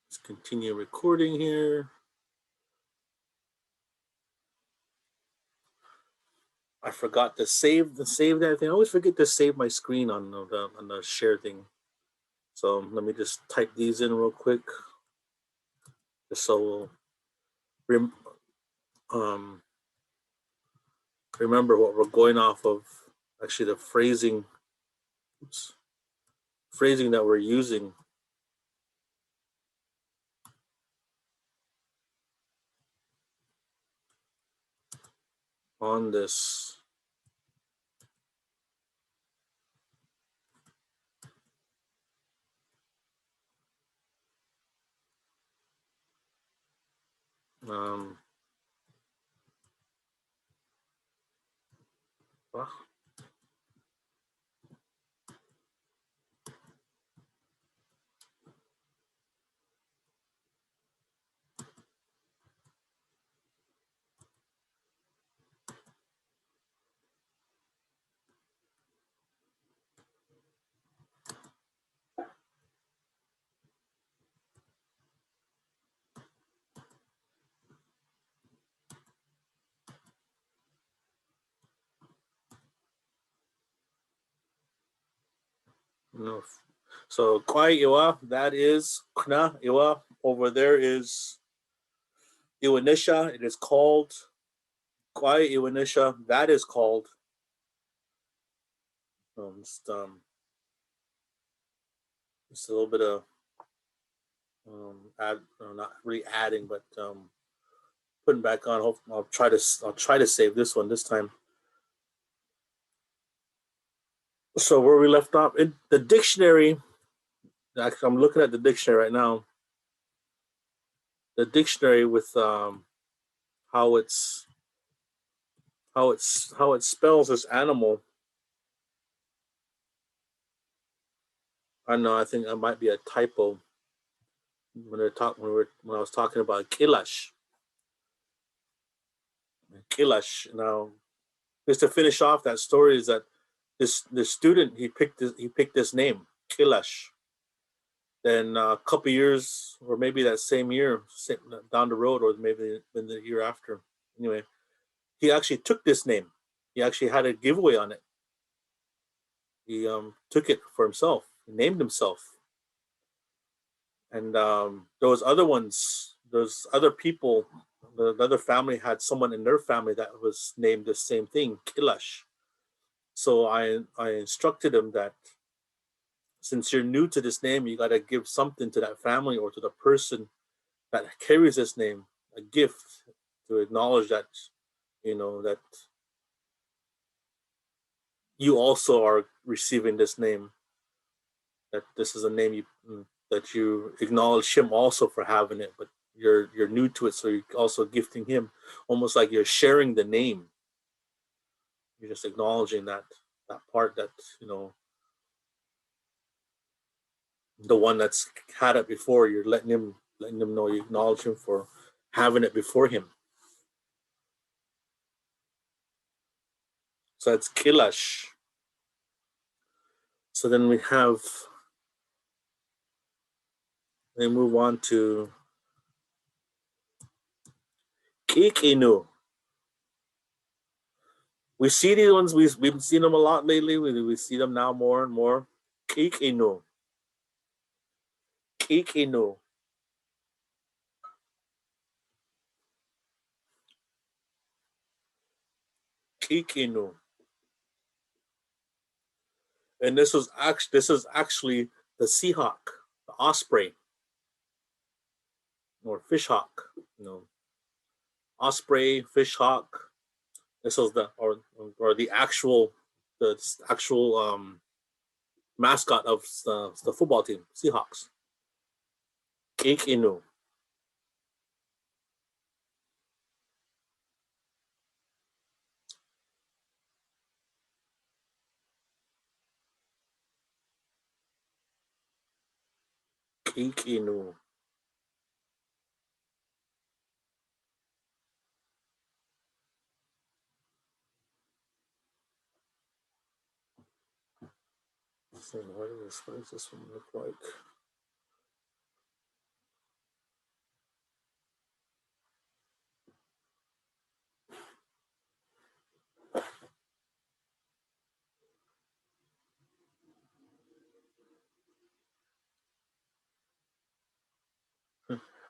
Let's continue recording here. I forgot to save that thing. I always forget to save my screen on the share thing. So let me just type these in real quick, just so we'll um, remember what we're going off of. Actually, the phrasing that we're using on this. Um, well, no. So Kwai Iwa, that is Kna Iwa. Over there is Iwanisha. It is called Kwai Iwanisha. That is called um, just, um, just a little bit of add, not really adding, but putting back on. Hope I'll try to save this one this time. So where we left off in the dictionary. Actually, I'm looking at the dictionary right now. The dictionary with how it's how it spells this animal. I know. I think it might be a typo when I was talking about Kilash. Now, just to finish off that story is that this student he picked this name Kilash. Then a couple years, or maybe that same year, down the road, or maybe in the year after. Anyway, he actually took this name. He actually had a giveaway on it. He took it for himself. He named himself, and there was other ones. There's other people. The other family had someone in their family that was named the same thing, Kilash. So I instructed him that since you're new to this name, you got to give something to that family or to the person that carries this name, a gift to acknowledge that that you also are receiving this name, that this is a name that you acknowledge him also for having it, but you're new to it, so you're also gifting him, almost like you're sharing the name. You're just acknowledging that part, that the one that's had it before. You're letting him know you acknowledge him for having it before him. So that's kilash. So then we move on to kikinu. We see these ones. We've been seeing them a lot lately. We see them now more and more. Kikinu, kikinu, kikinu, and this is actually the seahawk, the osprey, or fishhawk. Osprey, fishhawk. This is or the actual mascot of the football team, Seahawks. Kikinu, kikinu. So what does this one look like?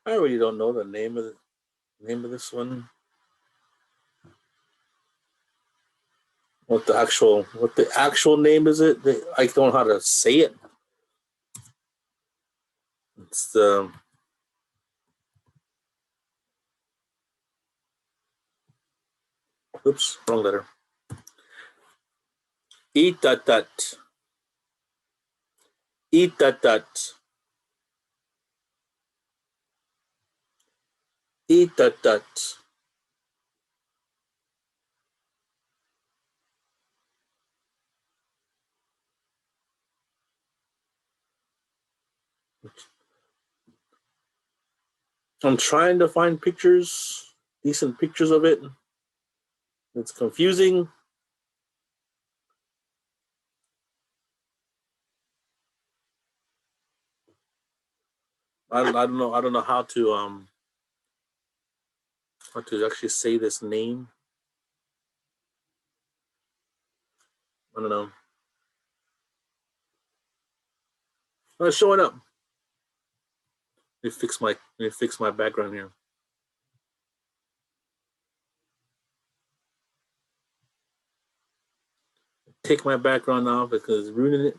I really don't know the name of this one. What the actual name is it? I don't know how to say it. It's the oops, wrong letter. Itatat. Itatat. Itatat. I'm trying to find pictures, decent pictures of it. It's confusing. I don't know how to actually say this name. I don't know. Oh, it's showing up. Let me fix my background here. Take my background off because it's ruining it.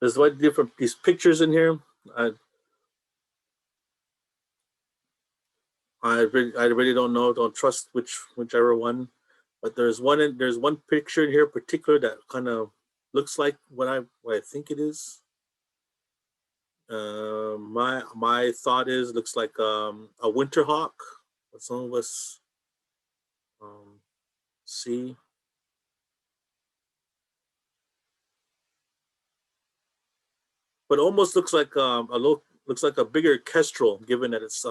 There's like different these pictures in here. I really don't know. Don't trust whichever one. But there's one picture in here in particular that kind of looks like what I think it is. My thought is looks like a winter hawk. What some of us see. But almost looks like looks like a bigger kestrel, given that its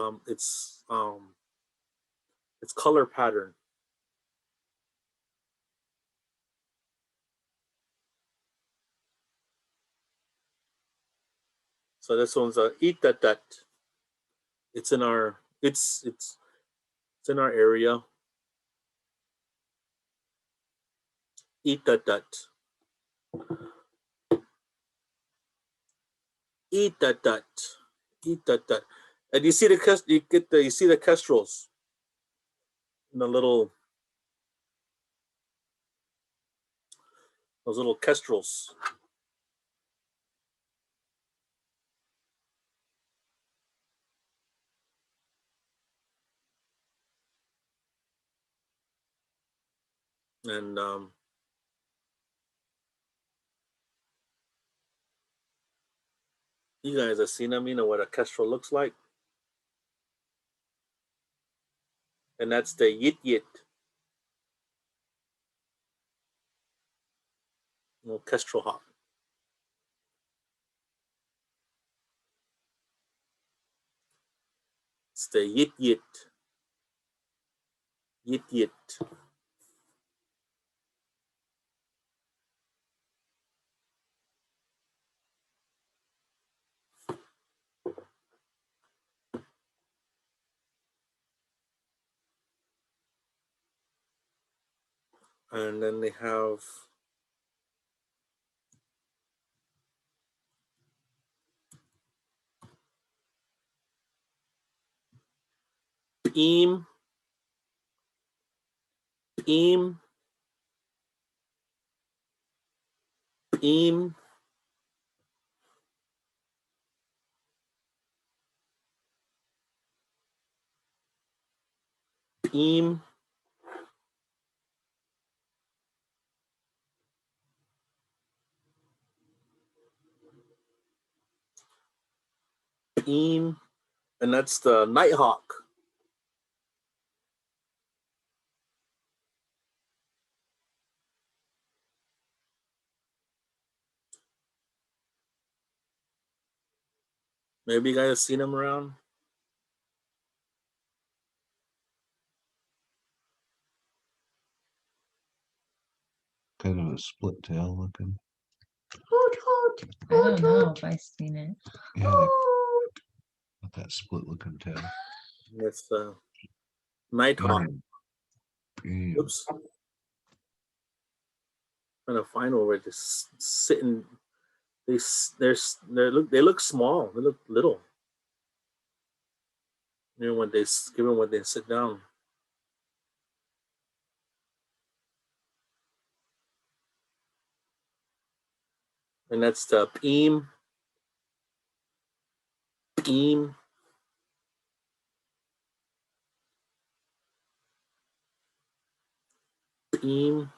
color pattern. So this one's a eat that. It's in our it's in our area. Eat that. Eat that. Eat that. And you see you see the kestrels in the those little kestrels. And you guys have seen them, you know what a kestrel looks like. And that's the yit. Little kestrel hawk. It's the yit. Yit. And then they have beam. Beam. Beam. Beam. Beam. And that's the nighthawk. Maybe you guys have seen them around. Kind of a split tail looking. I don't know if I've seen it. Yeah, with that split looking tail. It's the nighthawk. Beam. Oops. trying to find where they're just sitting. They look small. They look little. Even when they sit down. And that's the beam, beam. Beam.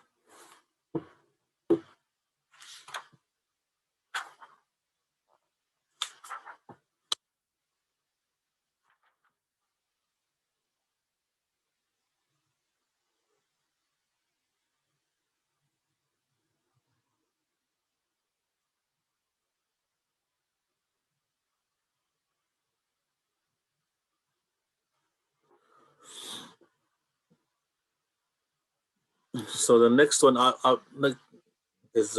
So the next one is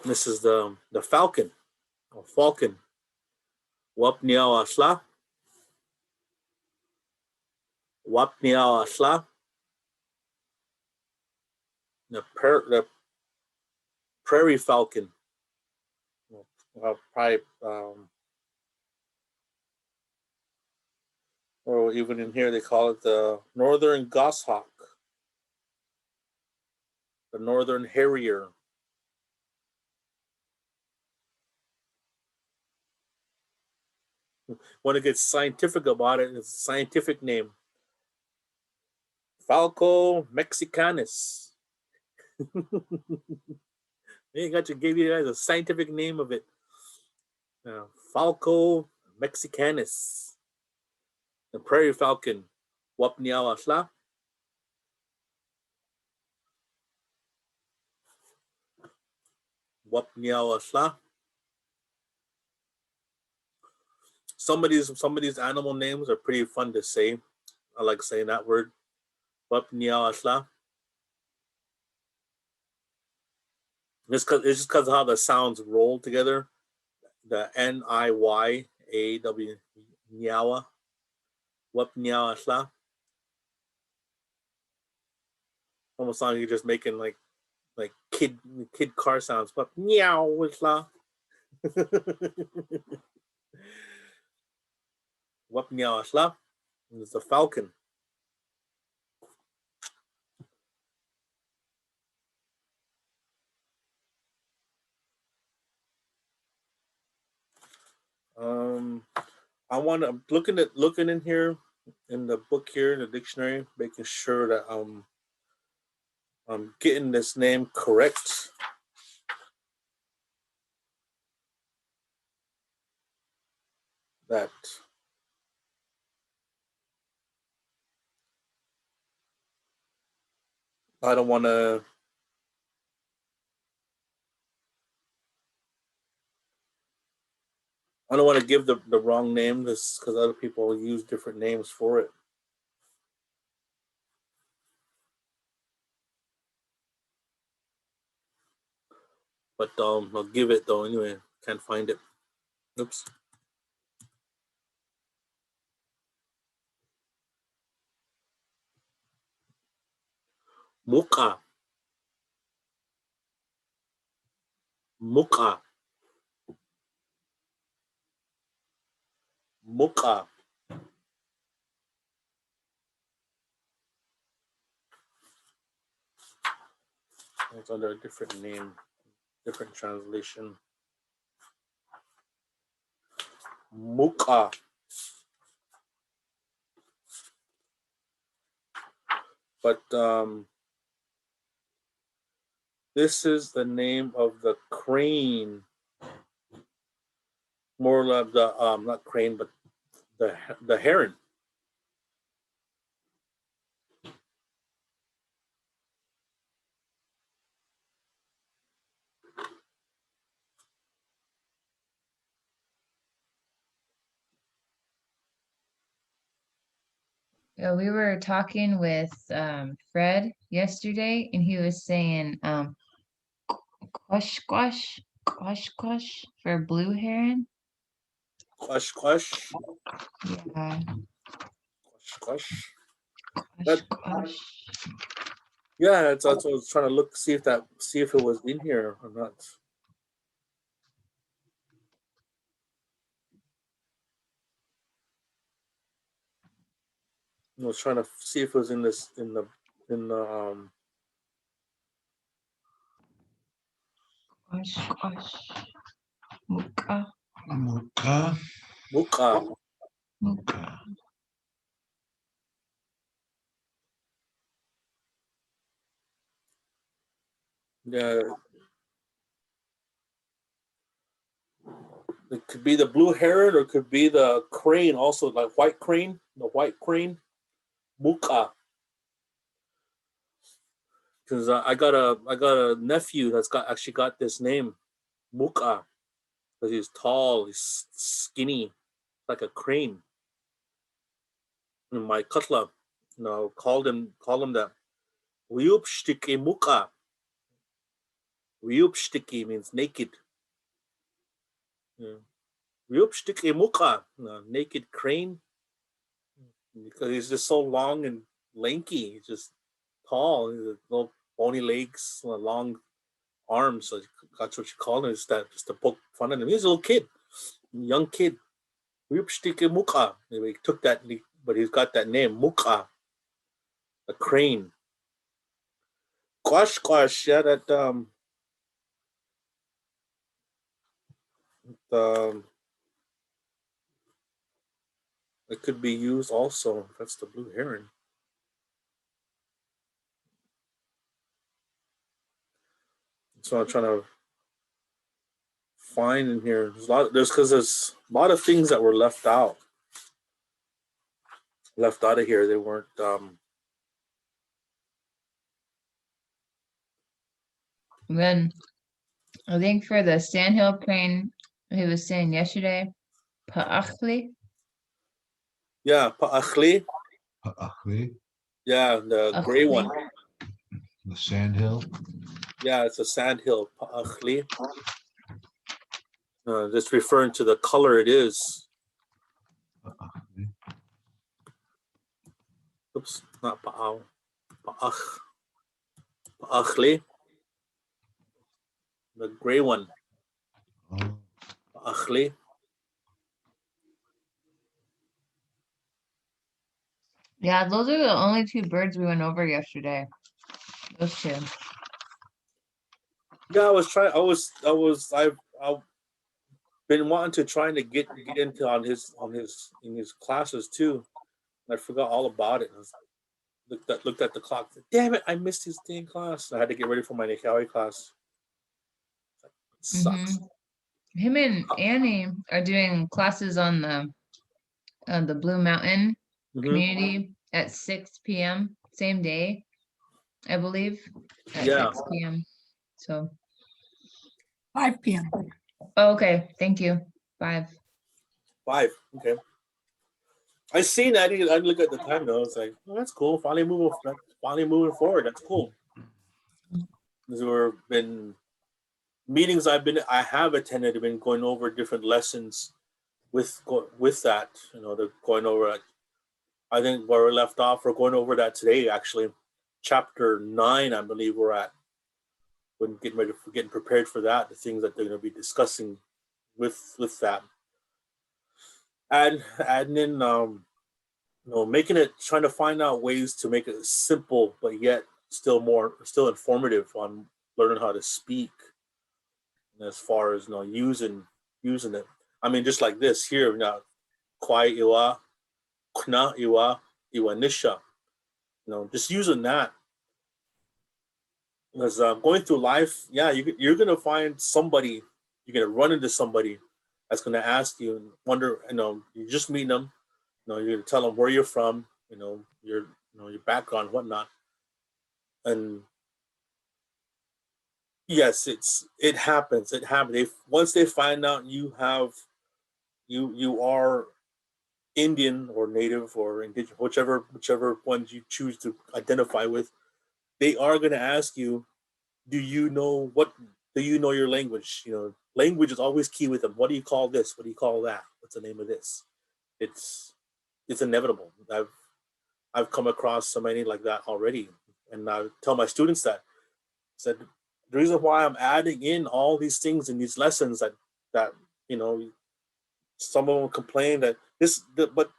this is the falcon or falcon. Wapniao asla. Wapniao asla. The prairie falcon. Probably or even in here they call it the northern goshawk, the northern harrier. Want to get scientific about it? It's a scientific name, Falco mexicanus. They got to give you guys a scientific name of it. Falco mexicanus, the prairie falcon. Wapniao asla. Wapniao asla. Some of these animal names are pretty fun to say. I like saying that word. Wapniao asla. It's just because of how the sounds roll together. The Niyaw, Nyawa, Wapniao asla. Almost like you're just making like kid car sounds. Wapniao asla. Wapniao asla. It's a falcon. I'm looking in here in the book here in the dictionary, making sure that I'm getting this name correct. That I don't want to. I don't want to give the wrong name, just because other people use different names for it. But I'll give it though anyway. Can't find it. Oops. Muka. Muka. Muka. It's under a different name, different translation. Muka. But this is the name of the crane. More like the not crane, but the heron. We were talking with Fred yesterday, and he was saying quash for blue heron. Quash, quash, Yeah, quash. That, quash. yeah, that's what I was trying to look, see if it was in here or not. I was trying to see if it was in this in the Quash. Muka. Muka. muka. Muka. Yeah, it could be the blue heron or it could be the crane, also like white crane, the white crane, muka. Because I got a nephew that's got this name, muka, because he's tall, he's skinny, like a crane. And my cutla, called him that. Wyupshtiki muka. Wyupshtiki means naked. Yeah. Wyupshtiki muka, naked crane, because he's just so long and lanky. He's just tall. He's little bony legs, long arms. So that's what you call him. Is that just to poke fun at him? He's a little kid, young kid. Wyupshtiki muka. Anyway, he took that, but he's got that name, muka, a crane. Quash, quash. Yeah, that um, it could be used also. That's the blue heron. So I'm trying to find in here. There's a lot of things that were left out of here. They weren't. Then I think for the sandhill crane, he was saying yesterday, paachli. Yeah, pa'achli. Pa'achli. Yeah, the gray one. The sandhill. Yeah, it's a sandhill. Pa'achli. Just referring to the color it is. Pa'achli. Oops, not pa'aw. Pa'ach. Pa'achli. The gray one. Oh, Pa'achli. Yeah, those are the only two birds we went over yesterday. Those two. Yeah, I've been wanting to trying to get into in his classes too. And I forgot all about it. Looked at the clock. Damn it! I missed his dang class. I had to get ready for my Nikawi class. It sucks. Him and Annie are doing classes on the Blue Mountain Mm-hmm. community at 6 p.m. same day, I believe, at Yeah. 6 p.m. So, 5 p.m. oh, okay, thank you. 5. 5. Okay. I seen that. I didn't look at the time though. It's like, oh, that's cool. Finally moving forward. That's cool. There were been meetings I have attended. Have been going over different lessons with that. They're going over. I think where we left off, we're going over that today. Actually, chapter 9, I believe we're at. When getting prepared for that, the things that they're going to be discussing with that, and adding in making it, trying to find out ways to make it simple but yet still informative on learning how to speak, and as far as using it. I mean, just like this here now, kwai iwa, kna iwa, iwanisha. Just using that, because going through life, yeah, you're gonna find somebody, you're gonna run into somebody that's gonna ask you and wonder, you're just meeting them, you're gonna tell them where you're from, your background, whatnot, and yes, it happens. It happens. Once they find out you are Indian or native or indigenous, whichever ones you choose to identify with, they are going to ask you, do you know your language? Language is always key with them. What do you call this? What do you call that? What's the name of this? It's inevitable. I've come across so many like that already, and I tell my students that said the reason why I'm adding in all these things in these lessons that some of them complain that but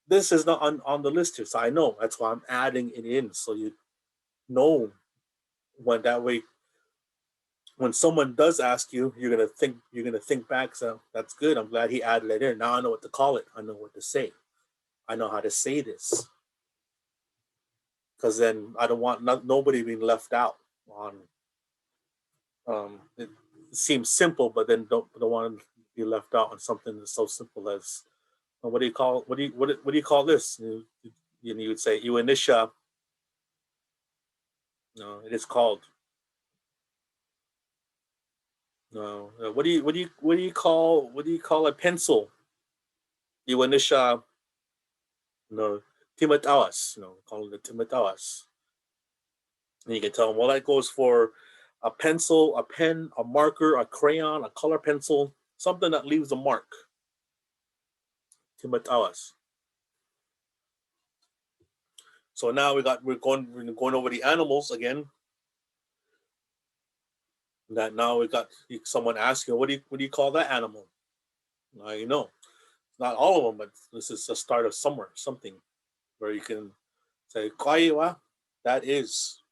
this is not on the list here. So I know that's why I'm adding it in, so you know when that way when someone does ask you, you're gonna think back. So that's good. I'm glad he added it in. Now I know what to call it. I know what to say. I know how to say this. Because then I don't want nobody being left out on. It seems simple, but then don't want to be left out on something that's so simple as what do you call this? You would say Umatilla. No, it is called. No, what do you call a pencil? Umatilla. No, timatawas. Call it timatawas. And you can tell them, well, that goes for a pencil, a pen, a marker, a crayon, a color pencil, something that leaves a mark. Timatawas. So now we're going over the animals again. That now we got someone asking, what do you call that animal? Now you know, not all of them, but this is the start of something where you can say kwaiwa. That is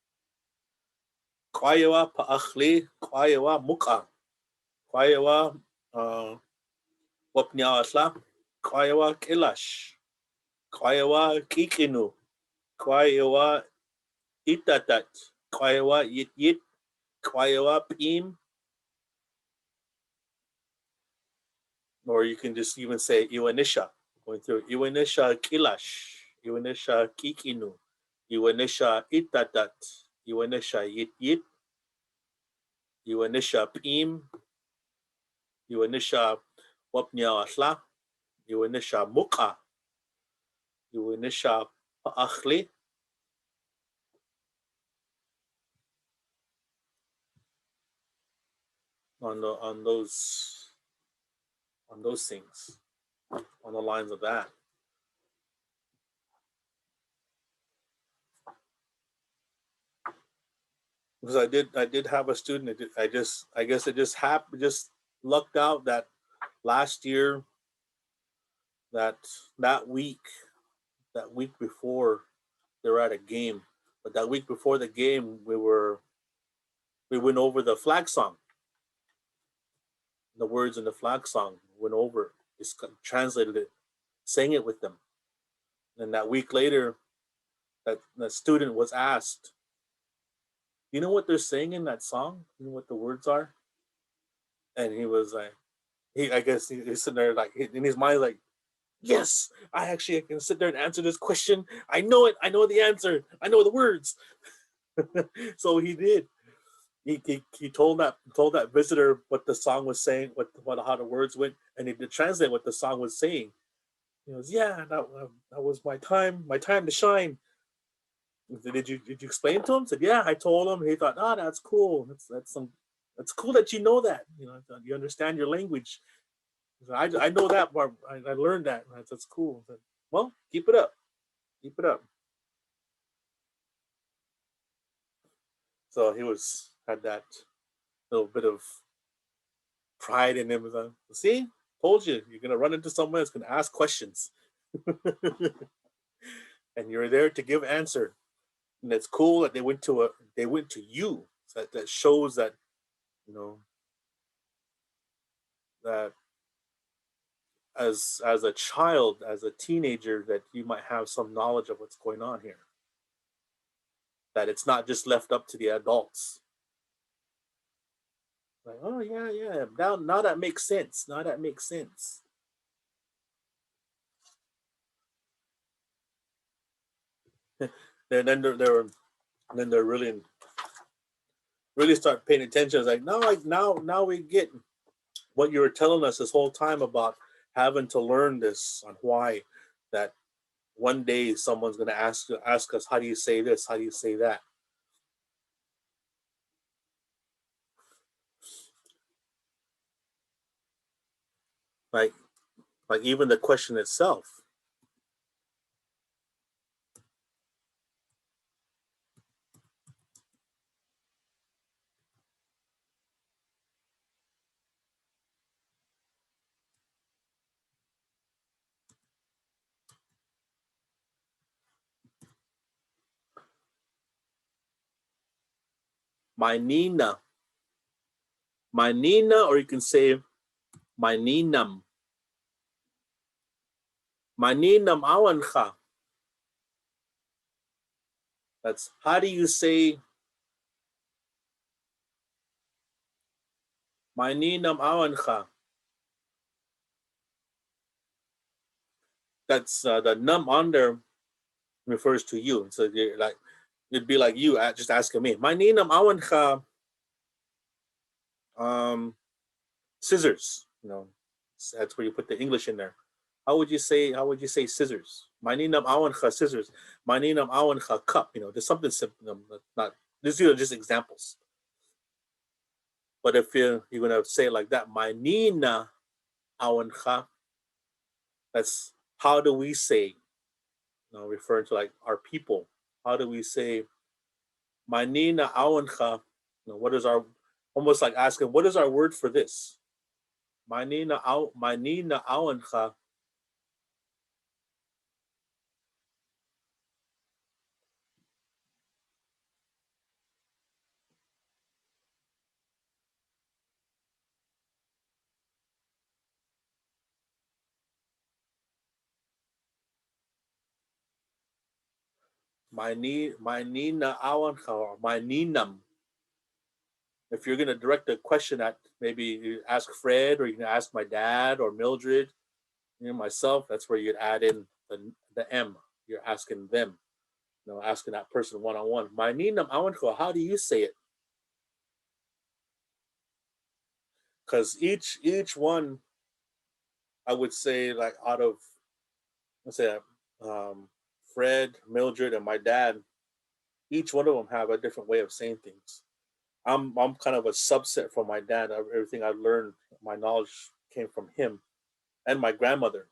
kwaiwa paachli, kwaiwa muka, kwaiwa wapniawasla, kwaiwa kilash, kwaiwa kikinu, kwaiwa itatat, kwaiwa yit, kwaiwa pim. Or you can just even say Iwanisha, going through Iwanisha Kilash, Iwanisha Kikinu, Iwanisha Itatat, Iwanisha Yit, Iwanisha Pim, Iwanisha Wapnya Asla, Iwanisha Muka, Iwanisha Paachli. On those things, on the lines of that. Because I did have a student. I guess it just lucked out that last year, that week before they were at a game, but that week before the game we went over the flag song, the words in the flag song, went over, just translated it, sang it with them, and that week later, that the student was asked, you know what they're saying in that song? You know what the words are? And he was like, I guess he's sitting there like in his mind like, yes, I can sit there and answer this question. I know it. I know the answer. I know the words. So he did. He told that visitor what the song was saying, how the words went, and he did translate what the song was saying. He goes, yeah, that was my time to shine. Did you explain it to him? Said, yeah, I told him. He thought, that's cool. That's cool that you know that. You understand your language. I know that part. I learned that. That's cool. Said, well, keep it up. Keep it up. So he had that little bit of pride in him. See, told you, you're gonna run into someone that's gonna ask questions, and you're there to give answer. And it's cool that they went to you. So that shows that that as a child, as a teenager, that you might have some knowledge of what's going on here. That it's not just left up to the adults. Like, oh yeah. Now that makes sense. then they're really start paying attention. It's like, now we get what you were telling us this whole time about having to learn this on why one day someone's gonna ask us, how do you say this? How do you say that? Like even the question itself. My Nina, or you can say my Ninam. My Ninam awancha. That's how do you say my Ninam awancha? That's the num on there refers to you. So you're like, it'd be like you just asking me, my Ninam awancha scissors. That's where you put the English in there. How would you say scissors? My Ninam awancha scissors. My Ninam awancha cup. There's something simple. Not these are just examples. But if you're gonna say it like that, my Nina awancha, that's how do we say, referring to like our people. How do we say my Nina awancha? What is our, almost like asking, what is our word for this? My Nina awancha. My Nina awancha, or my Ninam. If you're gonna direct a question at, maybe you ask Fred, or you can ask my dad or Mildred, myself, that's where you'd add in the M. You're asking them, asking that person one on one. My Ninam awancha, how do you say it? Because each one, I would say, like out of, let's say, Fred, Mildred, and my dad, each one of them have a different way of saying things. I'm kind of a subset from my dad. Everything I learned, my knowledge came from him and my grandmother.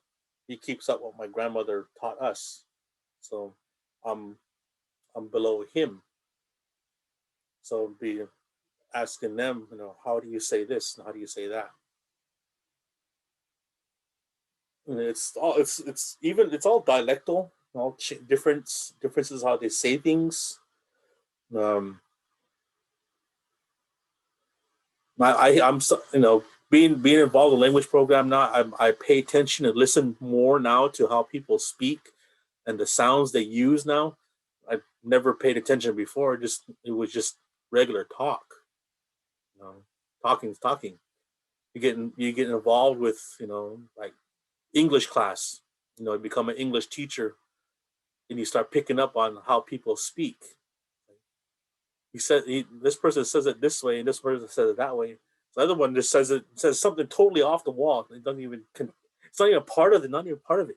He keeps up what my grandmother taught us. So I'm below him. So be asking them, how do you say this and how do you say that? And it's all dialectal, all differences how they say things. I'm so, being involved in the language program now, I pay attention and listen more now to how people speak and the sounds they use now. I've never paid attention before. It was just regular talk. Talking. You get involved with, like English class. You become an English teacher, and you start picking up on how people speak. This person says it this way, and this person says it that way. The other one just says something totally off the wall. It doesn't even. It's not even part of it. Not even part of it.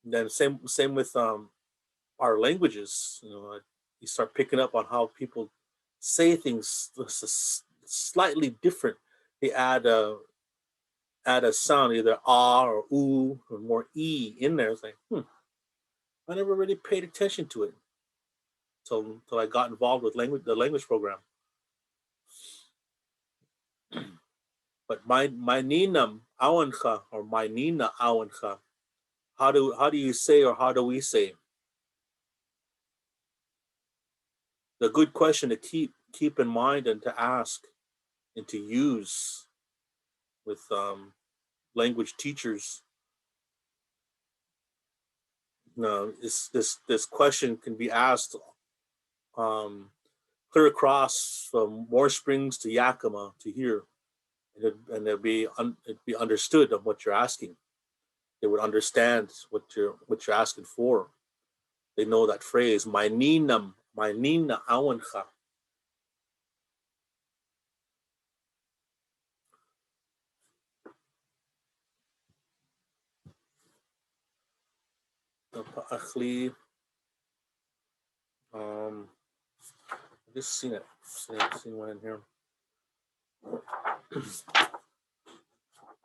And then same with our languages. You start picking up on how people say things slightly different. They add a sound, either ah or oo or more e in there. It's like, I never really paid attention to it until I got involved with the language program. But my ninam awancha, or my nina awancha, how do you say, or how do we say? The good question to keep in mind and to ask and to use with language teachers. This question can be asked clear across from Moore Springs to Yakima to here, and it'd be understood of what you're asking. They would understand what you're asking for. They know that phrase, my nina awancha. Pa'achli. I just seen it. Seen one in here.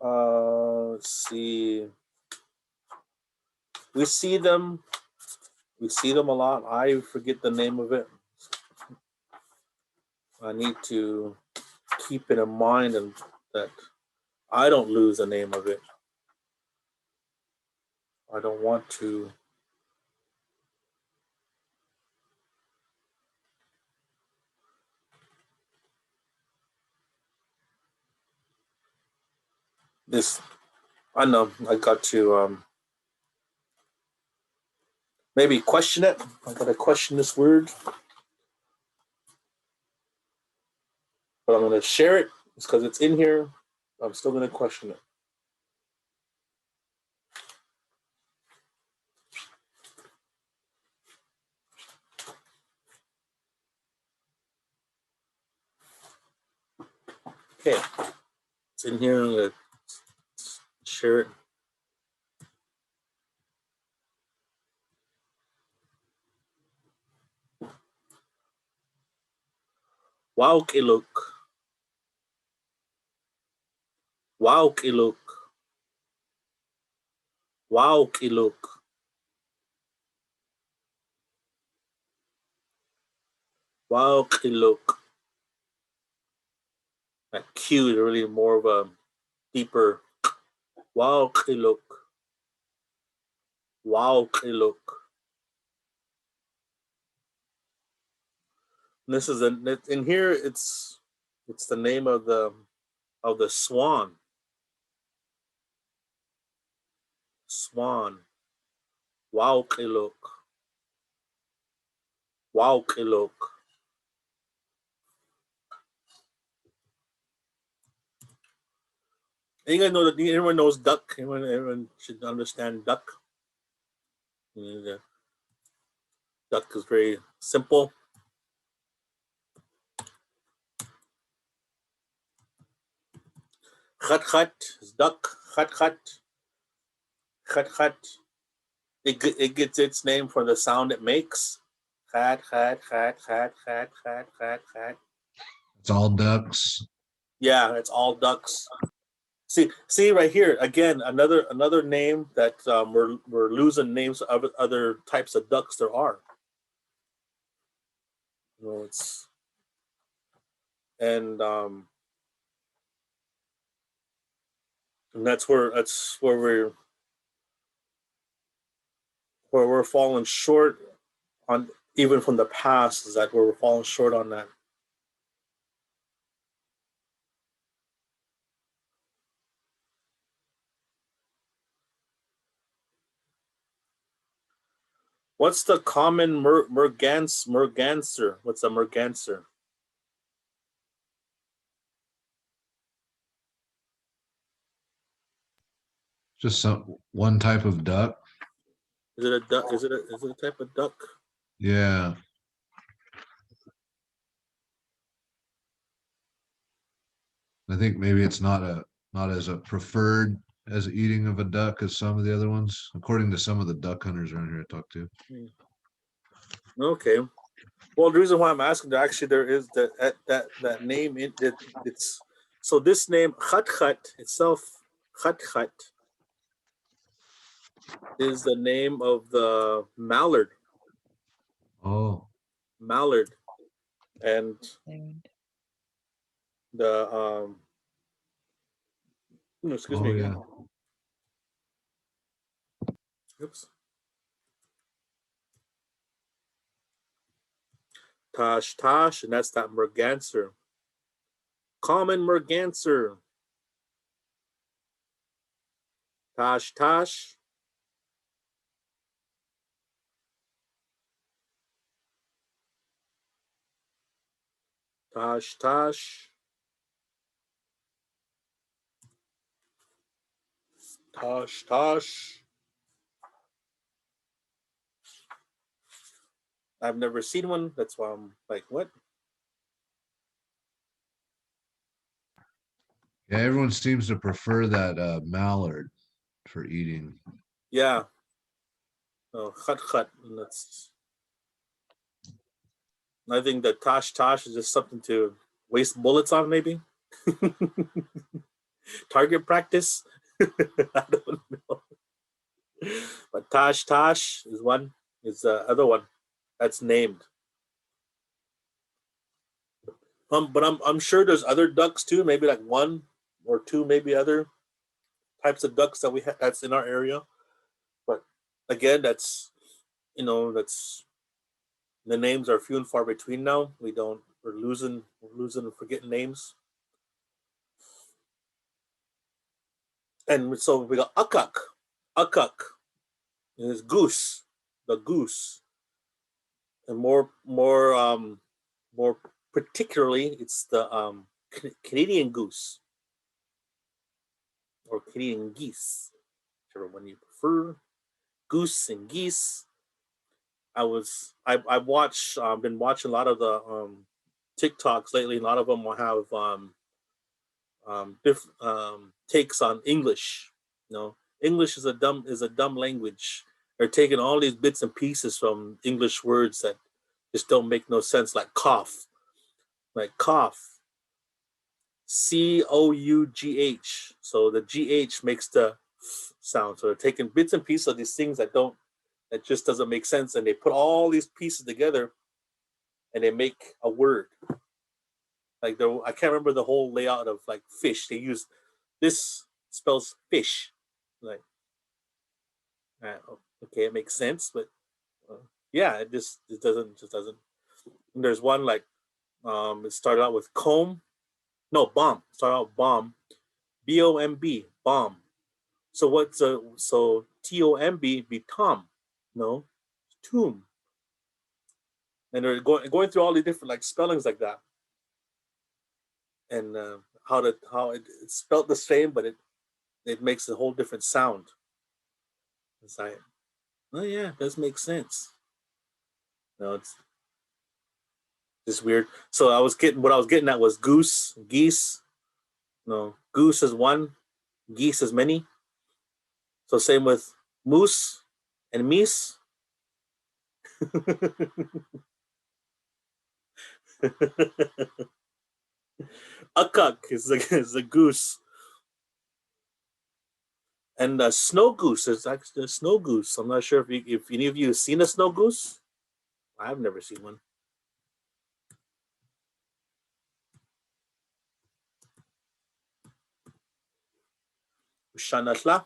Let's see. We see them. We see them a lot. I forget the name of it. I need to keep it in mind and that I don't lose the name of it. I don't want to. This, I know. I got to maybe question it. I got to question this word, but I'm going to share it because it's in here. I'm still going to question it. Okay, it's in here. I'm going to share it. Wow, Kiluk. Wow, Kiluk. Wow, Kiluk. Wow, Kiluk. That Q is really more of a deeper. Wow, Kiluk. Wow, Kiluk. This is in here. It's the name of the swan. Swan. Wow, Kiluk. Wow, Kiluk. You guys know that everyone knows duck. Everyone should understand duck. And, duck is very simple. Khat khat is duck. Khat khat. Khat khat. It gets its name from the sound it makes. Khat khat khat khat khat khat khat khat. It's all ducks. Yeah, it's all ducks. See right here again. Another name that we're losing names of other types of ducks there are. You know, it's and that's where we're falling short on, even from the past, is that where we're falling short on that. What's the common merganser? What's a merganser? Just one type of duck. Is it a duck? Is it a type of duck? Yeah. I think maybe it's not as a preferred as eating of a duck as some of the other ones, according to some of the duck hunters around here I talked to. Okay. Well, the reason why I'm asking, actually, there is that name. It's so this name Khat Khat itself. Khat Khat is the name of the mallard. Oh. Mallard, and Third. the excuse me Oh again. yeah. Oops. Tash Tash, and that's that merganser. Common merganser. Tash Tash. Tash Tash. Tosh Tosh. I've never seen one. That's why I'm like, what? Yeah, everyone seems to prefer that mallard for eating. Yeah. Khat. And that's. I think that Tosh is just something to waste bullets on, maybe. Target practice. I don't know. But Tosh is one. Is the other one that's named. But I'm sure there's other ducks too. Maybe like one or two, maybe other types of ducks that we have that's in our area. But again, that's the names are few and far between now. We're losing and forgetting names. And so we got Akak is goose, the goose, and more particularly, it's the Canadian goose or Canadian geese, whichever one you prefer. Goose and geese. I've been watching a lot of the TikToks lately. A lot of them will have different takes on English. English is a dumb language. They're taking all these bits and pieces from English words that just don't make no sense, like cough. COUGH. So the GH makes the f sound. So they're taking bits and pieces of these things that just doesn't make sense, and they put all these pieces together and they make a word. Like I can't remember the whole layout of like fish. They use this spells fish. Like, okay, it makes sense, but yeah, it doesn't. And there's one like it started out with bomb. Started out bomb, BOMB, bomb. So so TOMB be Tom, no, tomb. And they're going through all the different like spellings like that, and how it's spelled the same, but it makes a whole different sound. It's like, oh yeah, it does make sense. No, it's just weird. So what I was getting at was goose, geese. No, goose is one, geese is many. So same with moose and meese. Akak is a goose. And a snow goose is actually a snow goose. I'm not sure if any of you have seen a snow goose. I've never seen one. Shanatla.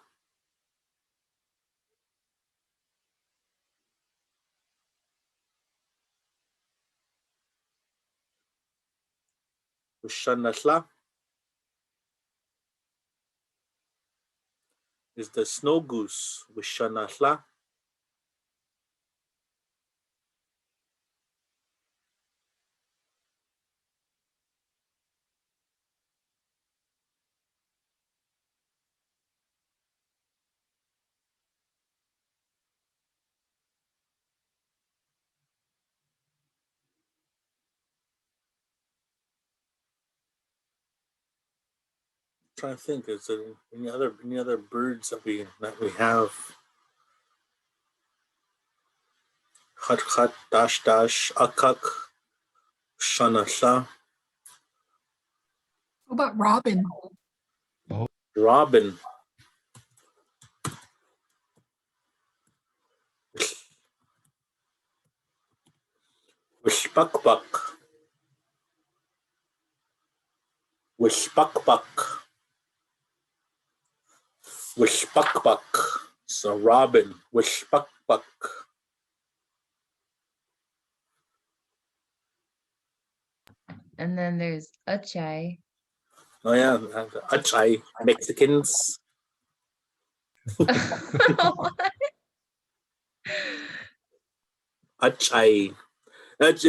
Shanatla is the snow goose. Shanatla. Trying to think, is there any other birds that we have? Khat dash akak shanasha. What about robin? Robin. Wishpakpak. Wishpakpak. So robin. Wishpakpak. And then there's Achai. Oh yeah, Achai, Mexicans. Achai. That's